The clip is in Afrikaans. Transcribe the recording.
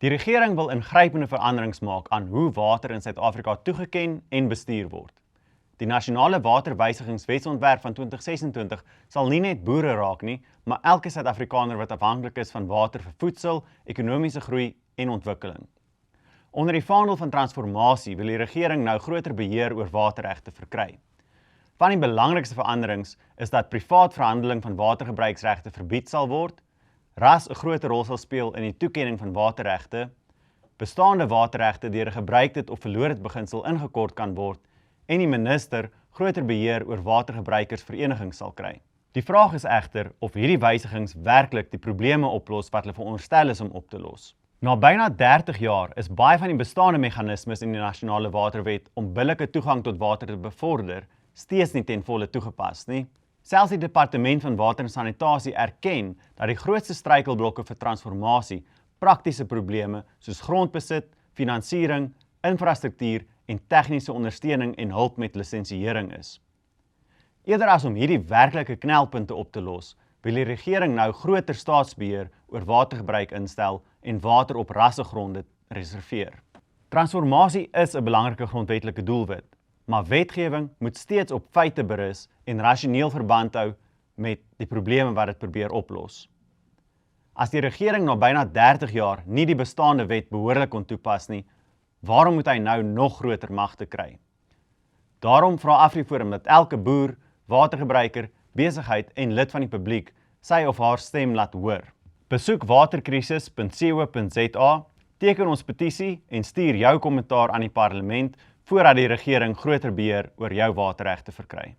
Die regering wil ingrypende veranderings maak aan hoe water in Suid-Afrika toegeken en bestuur word. Die Nasionale Waterwysigingswetsontwerp van 2026 sal nie net boere raak nie, maar elke Suid-Afrikaner wat afhanklik is van water vir voedsel, ekonomiese groei en ontwikkeling. Onder die vaandel van transformasie wil die regering nou groter beheer oor waterregte verkry. Van die belangrikste veranderings is dat privaat verhandeling van watergebruiksregte verbied sal word, ras 'n groter rol sal speel in die toekenning van waterregte, bestaande waterregte deur 'n gebruik dit of verloor dit beginsel ingekort kan word en die minister groter beheer oor watergebruikersverenigings sal kry. Die vraag is egter of hierdie wysigings werklik die probleme oplos wat hulle veronderstel is om op te los. Na byna 30 jaar is baie van die bestaande meganismes in die Nasionale Waterwet om billike toegang tot water te bevorder steeds nie ten volle toegepas nie. Selfs die Departement van Water en Sanitasie erken dat die grootste struikelblokke vir transformasie praktiese probleme soos grondbesit, finansiering, infrastruktuur en tegniese ondersteuning en hulp met lisensiering is. Eerder as om hierdie werklike knelpunte op te los, wil die regering nou groter staatsbeheer oor watergebruik instel en water op rassegronde reserveer. Transformasie is 'n belangrike grondwetlike doelwit, maar wetgewing moet steeds op feite berus en rasioneel verband hou met die probleme wat dit probeer oplos. As die regering na byna 30 jaar nie die bestaande wet behoorlik kon toepas nie, waarom moet hy nou nog groter magte kry? Daarom vra AfriForum dat elke boer, watergebruiker, besigheid en lid van die publiek sy of haar stem laat hoor. Besoek waterkrisis.co.za, teken ons petisie en stuur jou kommentaar aan die parlement voordat die regering groter beheer oor jou waterregte verkry.